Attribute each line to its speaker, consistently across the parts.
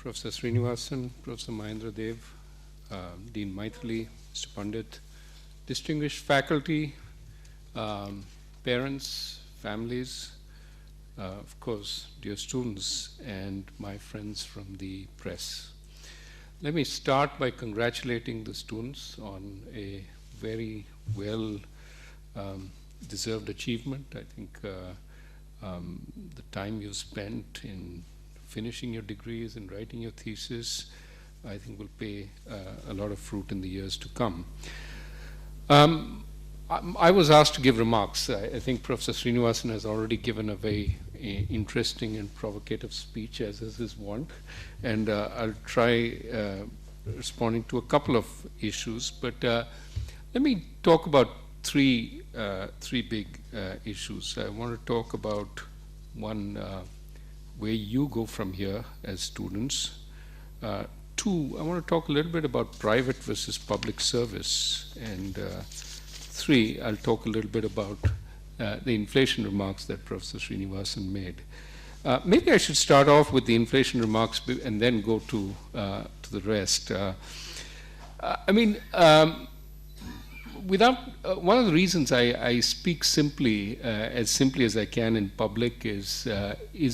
Speaker 1: Professor Srinivasan, Professor Mahendra Dev, Dean Maithili, Mr. Pandit, distinguished faculty, parents, families, of course, dear students, and my friends from the press. Let me start by congratulating the students on a very well deserved achievement. I think the time you spent in finishing your degrees and writing your thesis, I think will pay a lot of fruit in the years to come. I was asked to give remarks. I think Professor Srinivasan has already given a very interesting and provocative speech, as is his wont, and I'll try responding to a couple of issues. But let me talk about three big issues. I want to talk about one, where you go from here as students. Two, I want to talk a little bit about private versus public service. And three, I'll talk a little bit about the inflation remarks that Professor Srinivasan made. Maybe I should start off with the inflation remarks and then go to the rest. One of the reasons I speak simply as I can in public is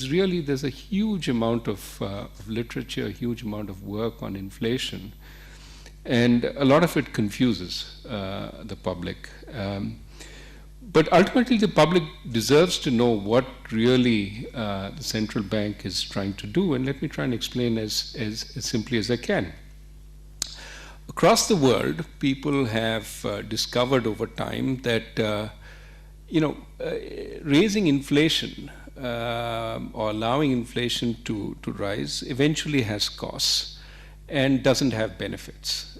Speaker 1: really there's a huge amount of literature, a huge amount of work on inflation, and a lot of it confuses the public. But ultimately, the public deserves to know what really the central bank is trying to do, and let me try and explain as simply as I can. Across the world, people have discovered over time that raising inflation or allowing inflation to rise eventually has costs and doesn't have benefits.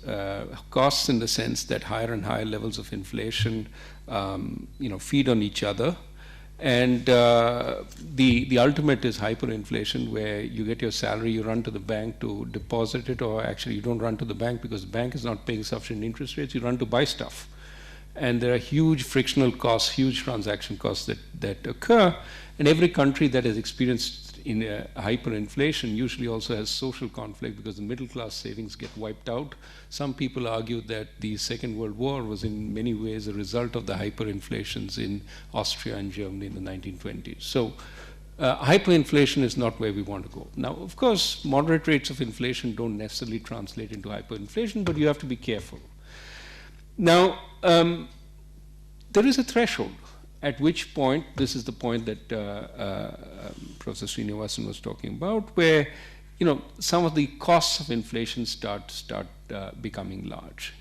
Speaker 1: Costs in the sense that higher and higher levels of inflation feed on each other. And the ultimate is hyperinflation, where you get your salary, you run to the bank to deposit it, or actually you don't run to the bank because the bank is not paying sufficient interest rates, you run to buy stuff. And there are huge frictional costs, huge transaction costs that occur, and every country that has experienced in hyperinflation usually also has social conflict because the middle class savings get wiped out. Some people argue that the Second World War was in many ways a result of the hyperinflations in Austria and Germany in the 1920s. So hyperinflation is not where we want to go. Now, of course, moderate rates of inflation don't necessarily translate into hyperinflation, but you have to be careful. Now, there is a threshold at which point, this is the point that Professor Srinivasan was talking about, where some of the costs of inflation start becoming large.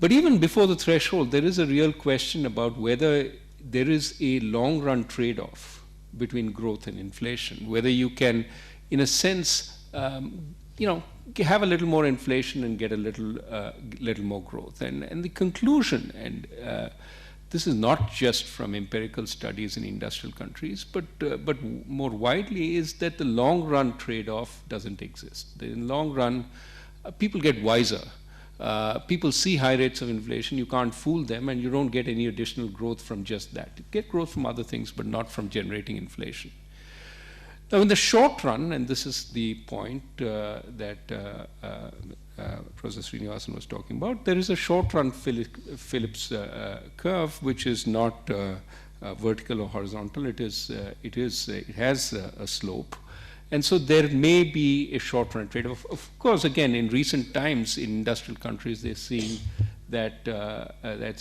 Speaker 1: But even before the threshold, there is a real question about whether there is a long-run trade-off between growth and inflation, whether you can, in a sense, have a little more inflation and get a little more growth. And the conclusion, and this is not just from empirical studies in industrial countries, but more widely, is that the long-run trade-off doesn't exist. In the long run, people get wiser. People see high rates of inflation, you can't fool them, and you don't get any additional growth from just that. You get growth from other things, but not from generating inflation. Now, in the short run, and this is the point that Professor Srinivasan was talking about, there is a short-run Phillips curve, which is not vertical or horizontal. It has a slope, and so there may be a short-run trade-off. Of course, again, in recent times in industrial countries, they're seeing that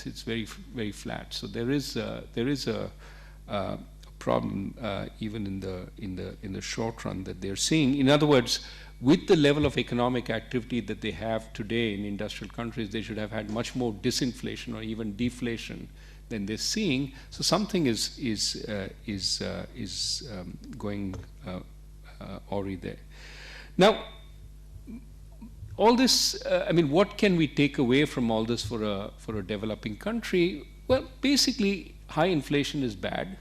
Speaker 1: it's very, very flat. So there is a problem even in the short run that they're seeing. In other words, with the level of economic activity that they have today in industrial countries, they should have had much more disinflation or even deflation than they're seeing. So something is going awry there. Now, all this, what can we take away from all this for a developing country? Well, basically, high inflation is bad.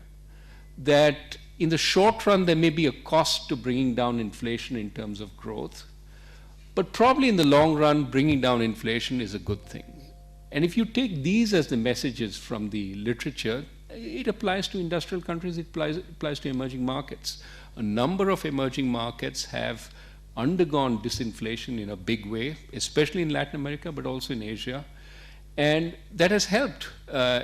Speaker 1: That in the short run, there may be a cost to bringing down inflation in terms of growth, but probably in the long run, bringing down inflation is a good thing. And if you take these as the messages from the literature, it applies to industrial countries, it applies to emerging markets. A number of emerging markets have undergone disinflation in a big way, especially in Latin America, but also in Asia. And that has helped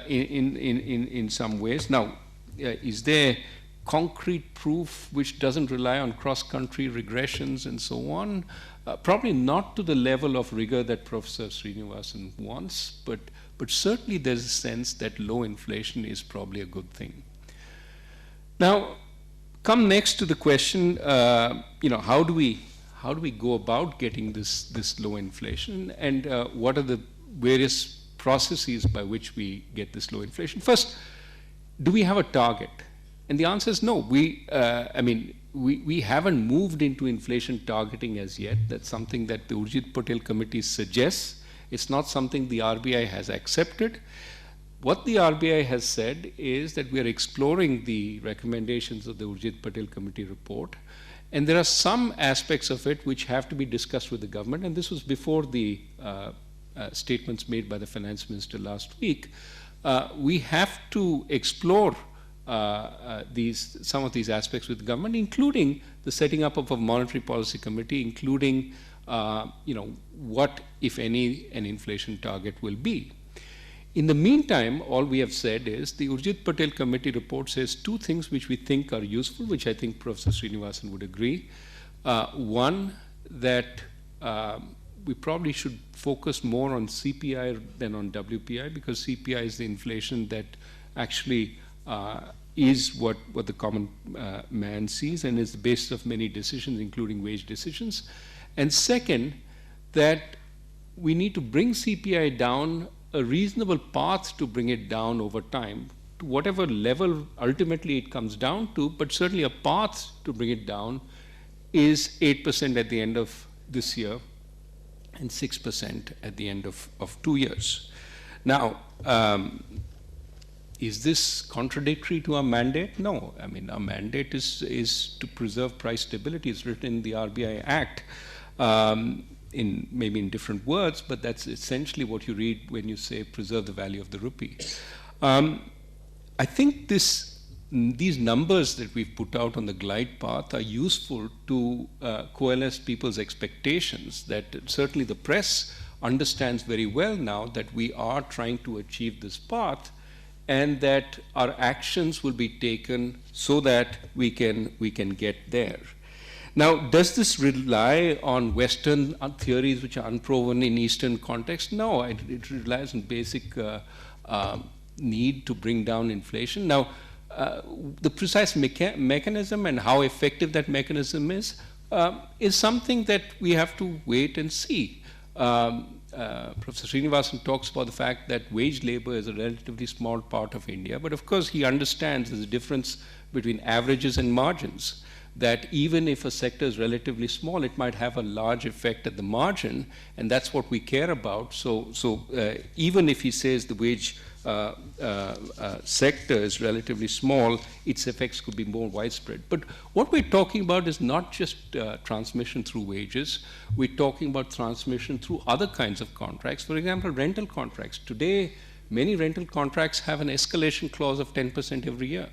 Speaker 1: in some ways. Now, is there concrete proof which doesn't rely on cross-country regressions and so on? Probably not to the level of rigor that Professor Srinivasan wants, but certainly there's a sense that low inflation is probably a good thing. Now, come next to the question, how do we go about getting this low inflation, and what are the various processes by which we get this low inflation? First, do we have a target? And the answer is no. We haven't moved into inflation targeting as yet. That's something that the Urjit Patel Committee suggests. It's not something the RBI has accepted. What the RBI has said is that we are exploring the recommendations of the Urjit Patel Committee report, and there are some aspects of it which have to be discussed with the government, and this was before the statements made by the finance minister last week. We have to explore some of these aspects with the government, including the setting up of a monetary policy committee, including what, if any, an inflation target will be. In the meantime, all we have said is the Urjit Patel Committee report says two things which we think are useful, which I think Professor Srinivasan would agree. One, that we probably should focus more on CPI than on WPI, because CPI is the inflation that actually is what the common man sees and is the basis of many decisions, including wage decisions. And second, that we need to bring CPI down, a reasonable path to bring it down over time, to whatever level ultimately it comes down to, but certainly a path to bring it down is 8% at the end of this year and 6% at the end of 2 years. Now, is this contradictory to our mandate? No. I mean, our mandate is to preserve price stability. It's written in the RBI Act, maybe in different words, but that's essentially what you read when you say preserve the value of the rupee. I think these numbers that we've put out on the glide path are useful to coalesce people's expectations, that certainly the press understands very well now that we are trying to achieve this path, and that our actions will be taken so that we can get there. Now, does this rely on Western theories which are unproven in Eastern context? No, it relies on basic need to bring down inflation. Now, the precise mechanism and how effective that mechanism is something that we have to wait and see. Professor Srinivasan talks about the fact that wage labor is a relatively small part of India, but of course he understands there's a difference between averages and margins, that even if a sector is relatively small, it might have a large effect at the margin, and that's what we care about. So even if he says the wage sector is relatively small, its effects could be more widespread. But what we're talking about is not just transmission through wages. We're talking about transmission through other kinds of contracts. For example, rental contracts. Today, many rental contracts have an escalation clause of 10% every year.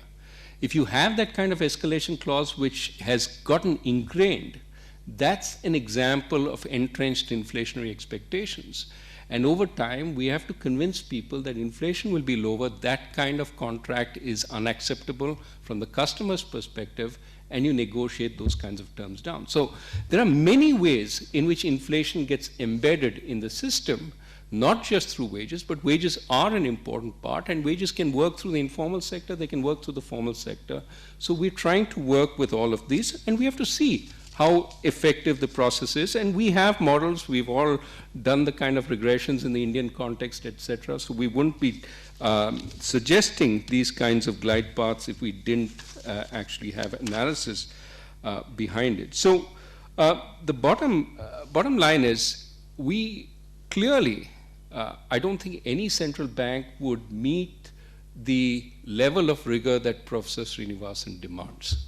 Speaker 1: If you have that kind of escalation clause which has gotten ingrained, that's an example of entrenched inflationary expectations. And over time, we have to convince people that inflation will be lower. That kind of contract is unacceptable from the customer's perspective, and you negotiate those kinds of terms down. So there are many ways in which inflation gets embedded in the system, not just through wages, but wages are an important part, and wages can work through the informal sector, they can work through the formal sector. So we're trying to work with all of these, and we have to see how effective the process is. And we have models, we've all done the kind of regressions in the Indian context, etc. So we wouldn't be suggesting these kinds of glide paths if we didn't actually have analysis behind it. So the bottom line is, we clearly, I don't think any central bank would meet the level of rigor that Professor Srinivasan demands.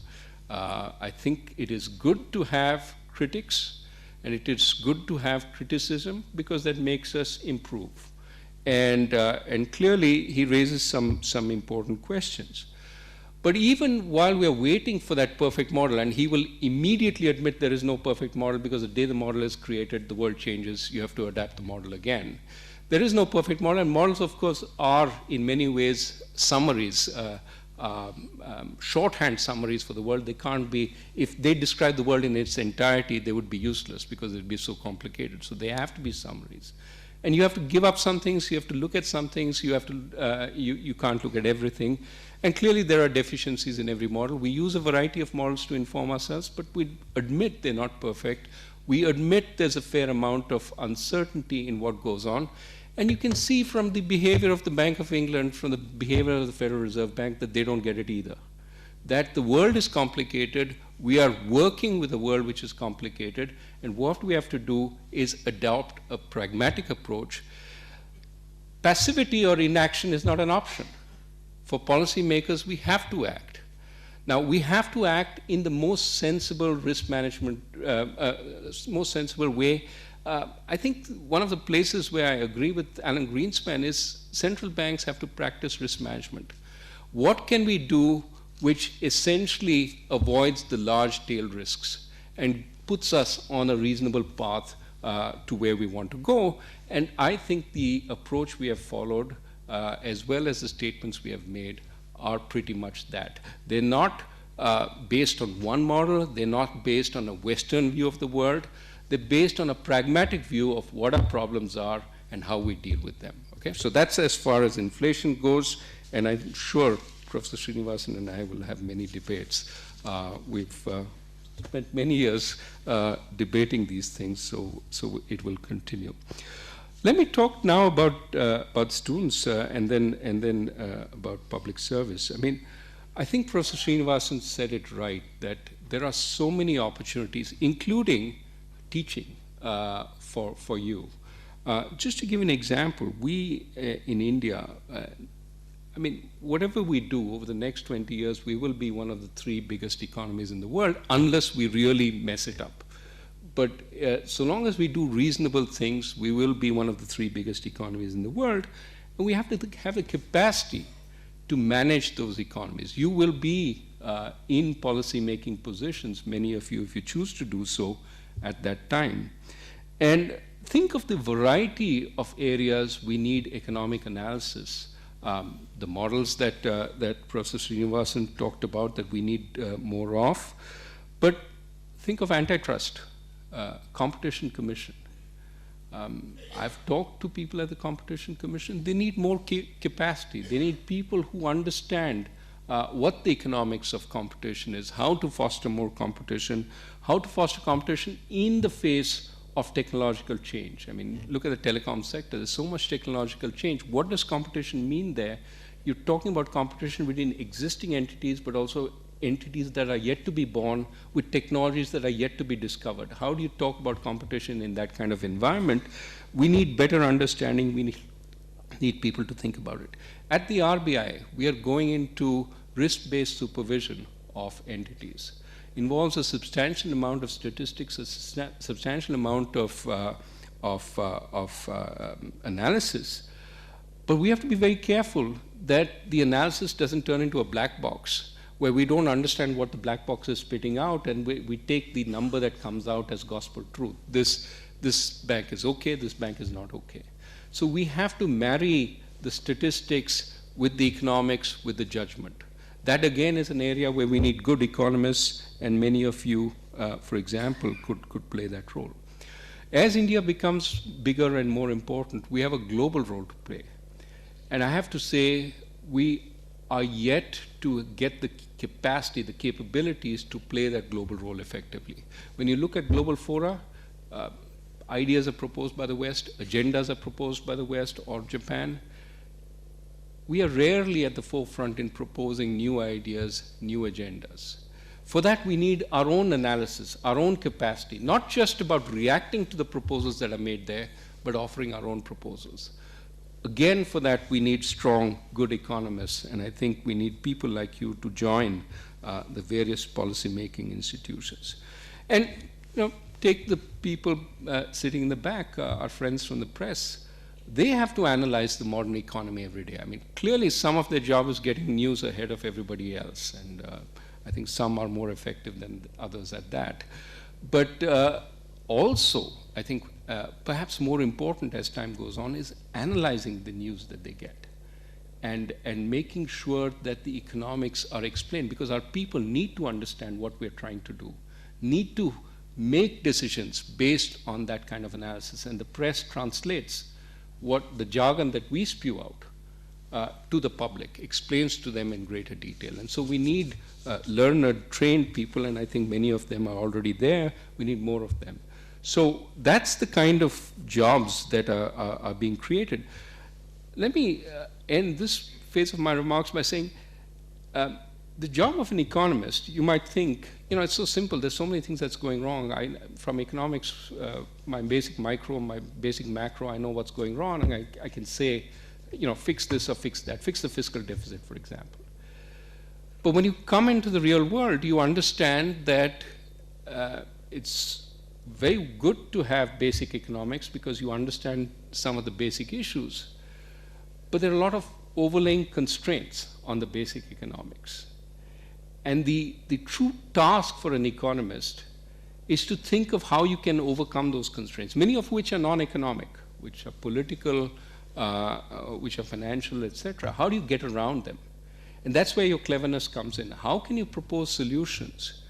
Speaker 1: I think it is good to have critics, and it is good to have criticism, because that makes us improve. And clearly, he raises some important questions. But even while we are waiting for that perfect model, and he will immediately admit there is no perfect model because the day the model is created, the world changes, you have to adapt the model again. There is no perfect model, and models, of course, are in many ways summaries, shorthand summaries for the world. They can't be, if they describe the world in its entirety, they would be useless because it would be so complicated. So they have to be summaries. And you have to give up some things, you have to look at some things, you have to, you can't look at everything. And clearly there are deficiencies in every model. We use a variety of models to inform ourselves, but we admit they're not perfect. We admit there's a fair amount of uncertainty in what goes on. And you can see from the behavior of the Bank of England, from the behavior of the Federal Reserve Bank, that they don't get it either. That the world is complicated, we are working with a world which is complicated, and what we have to do is adopt a pragmatic approach. Passivity or inaction is not an option. For policymakers, we have to act. Now, we have to act in the most sensible risk management, most sensible way. I think one of the places where I agree with Alan Greenspan is central banks have to practice risk management. What can we do which essentially avoids the large tail risks and puts us on a reasonable path to where we want to go? And I think the approach we have followed, as well as the statements we have made, are pretty much that. They're not based on one model, they're not based on a Western view of the world, they're based on a pragmatic view of what our problems are and how we deal with them. Okay? So that's as far as inflation goes, and I'm sure Professor Srinivasan and I will have many debates. We've spent many years debating these things, so it will continue. Let me talk now about students and then about public service. I mean, I think Professor Srinivasan said it right, that there are so many opportunities, including teaching for you. Just to give an example, we in India, I mean, whatever we do over the next 20 years, we will be one of the 3 biggest economies in the world, unless we really mess it up. But so long as we do reasonable things, we will be one of the 3 biggest economies in the world, and we have to have a capacity to manage those economies. You will be in policy-making positions, many of you, if you choose to do so, at that time. And think of the variety of areas we need economic analysis. The models that Professor Srinivasan talked about that we need more of. But think of antitrust, Competition Commission. I've talked to people at the Competition Commission. They need more capacity. They need people who understand what the economics of competition is, how to foster more competition, how to foster competition in the face of technological change. I mean, look at the telecom sector. There's so much technological change. What does competition mean there? You're talking about competition between existing entities, but also entities that are yet to be born with technologies that are yet to be discovered. How do you talk about competition in that kind of environment? We need better understanding. We need people to think about it. At the RBI, we are going into risk-based supervision of entities. Involves a substantial amount of statistics, a substantial amount of analysis. But we have to be very careful that the analysis doesn't turn into a black box where we don't understand what the black box is spitting out, and we take the number that comes out as gospel truth. This bank is okay, this bank is not okay. So we have to marry the statistics with the economics, with the judgment. That again is an area where we need good economists, and many of you, for example, could play that role. As India becomes bigger and more important, we have a global role to play. And I have to say, we are yet to get the capacity, the capabilities to play that global role effectively. When you look at global fora, ideas are proposed by the West, agendas are proposed by the West or Japan. We are rarely at the forefront in proposing new ideas, new agendas. For that, we need our own analysis, our own capacity, not just about reacting to the proposals that are made there, but offering our own proposals. Again, for that, we need strong, good economists, and I think we need people like you to join the various policy-making institutions. And take the people sitting in the back, our friends from the press. they have to analyze the modern economy every day. I mean, clearly some of their job is getting news ahead of everybody else, and I think some are more effective than others at that. But also, I think perhaps more important as time goes on is analyzing the news that they get and making sure that the economics are explained, because our people need to understand what we're trying to do, need to make decisions based on that kind of analysis, and the press translates what the jargon that we spew out to the public, explains to them in greater detail. And so we need learned, trained people, and I think many of them are already there. We need more of them. So that's the kind of jobs that are being created. Let me end this phase of my remarks by saying the job of an economist, you might think, it's so simple, there's so many things that's going wrong. From economics, my basic micro, my basic macro, I know what's going wrong, and I can say, fix this or fix that, fix the fiscal deficit, for example. But when you come into the real world, you understand that it's very good to have basic economics because you understand some of the basic issues. But there are a lot of overlaying constraints on the basic economics. And the true task for an economist is to think of how you can overcome those constraints, many of which are non-economic, which are political, which are financial, etc. How do you get around them? And that's where your cleverness comes in. How can you propose solutions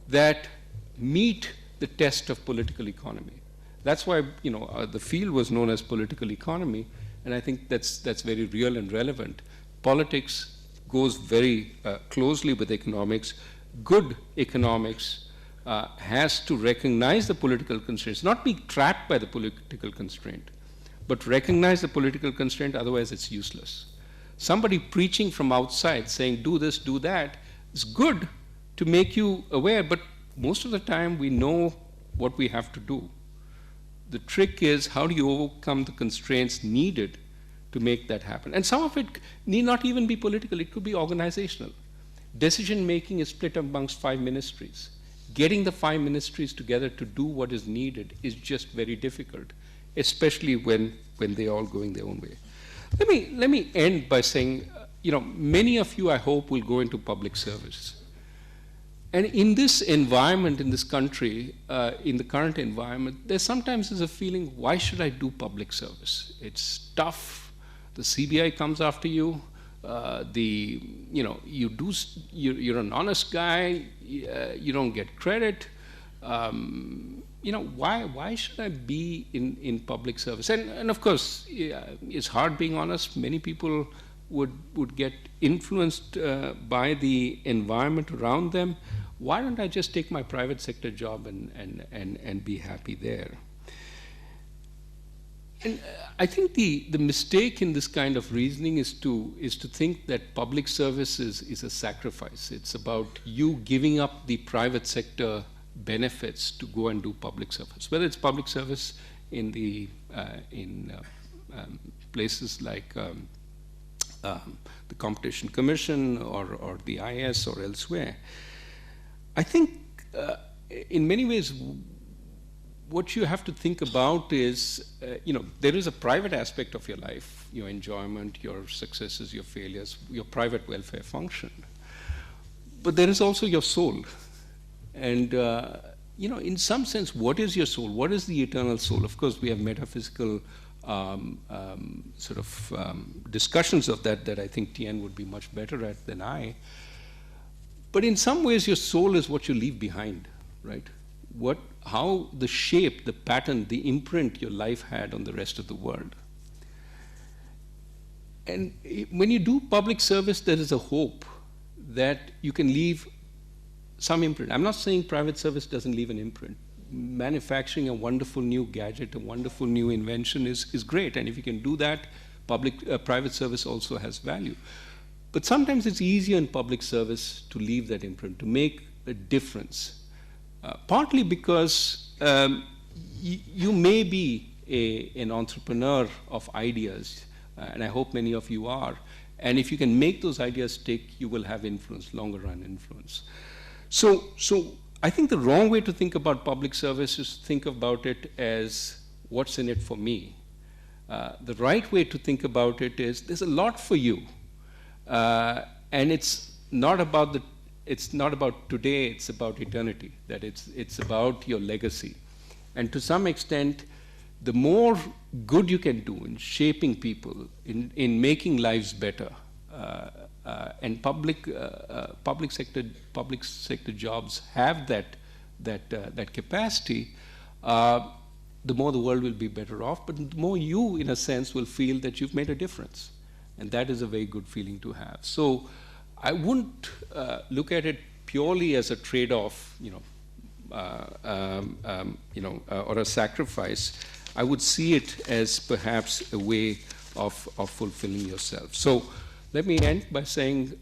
Speaker 1: that meet the test of political economy? That's why the field was known as political economy, and I think that's very real and relevant. Politics goes very closely with economics. Good economics has to recognize the political constraints, not be trapped by the political constraint, but recognize the political constraint, otherwise it's useless. Somebody preaching from outside saying, do this, do that, is good to make you aware, but most of the time we know what we have to do. The trick is, how do you overcome the constraints needed to make that happen? And some of it need not even be political, it could be organizational. Decision making is split amongst 5 ministries. Getting the 5 ministries together to do what is needed is just very difficult, especially when they're all going their own way. Let me end by saying, many of you, I hope, will go into public service. And in this environment, in this country, in the current environment, there sometimes is a feeling, why should I do public service? It's tough. The CBI comes after you. You're an honest guy. You don't get credit. Why should I be in public service? And of course, it's hard being honest. Many people would get influenced by the environment around them. Why don't I just take my private sector job and be happy there? And I think the mistake in this kind of reasoning is to think that public service is a sacrifice. It's about you giving up the private sector benefits to go and do public service. Whether it's public service in places like the Competition Commission or the IS or elsewhere. I think in many ways what you have to think about is, there is a private aspect of your life, your enjoyment, your successes, your failures, your private welfare function. But there is also your soul. And, in some sense, what is your soul? What is the eternal soul? Of course, we have metaphysical discussions of that I think Tien would be much better at than I. But in some ways, your soul is what you leave behind, right? How the shape, the pattern, the imprint your life had on the rest of the world. And when you do public service, there is a hope that you can leave some imprint. I'm not saying private service doesn't leave an imprint. Manufacturing a wonderful new gadget, a wonderful new invention is great. And if you can do that, private service also has value. But sometimes it's easier in public service to leave that imprint, to make a difference. Partly because you may be an entrepreneur of ideas, and I hope many of you are. And if you can make those ideas stick, you will have influence, longer run influence. So I think the wrong way to think about public service is to think about it as what's in it for me. The right way to think about it is there's a lot for you, and it's not about today. It's about eternity. That it's about your legacy, and to some extent, the more good you can do in shaping people, in making lives better, and public sector jobs have that capacity. The more the world will be better off, but the more you, in a sense, will feel that you've made a difference. And that is a very good feeling to have. So I wouldn't look at it purely as a trade-off, or a sacrifice. I would see it as perhaps a way of fulfilling yourself. So let me end by saying,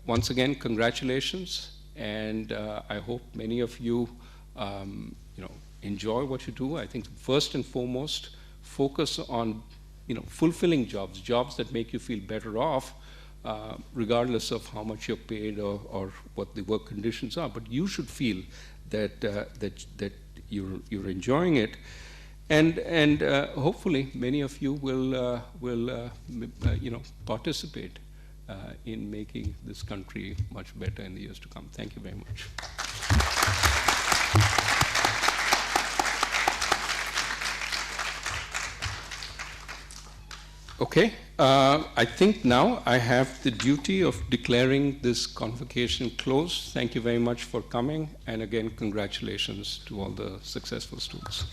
Speaker 1: once again, congratulations. And I hope many of you, enjoy what you do. I think first and foremost, focus on, fulfilling jobs that make you feel better off, regardless of how much you're paid or what the work conditions are. But you should feel that you're enjoying it, and hopefully many of you will participate in making this country much better in the years to come. Thank you very much. Okay, I think now I have the duty of declaring this convocation closed. Thank you very much for coming, and again, congratulations to all the successful students.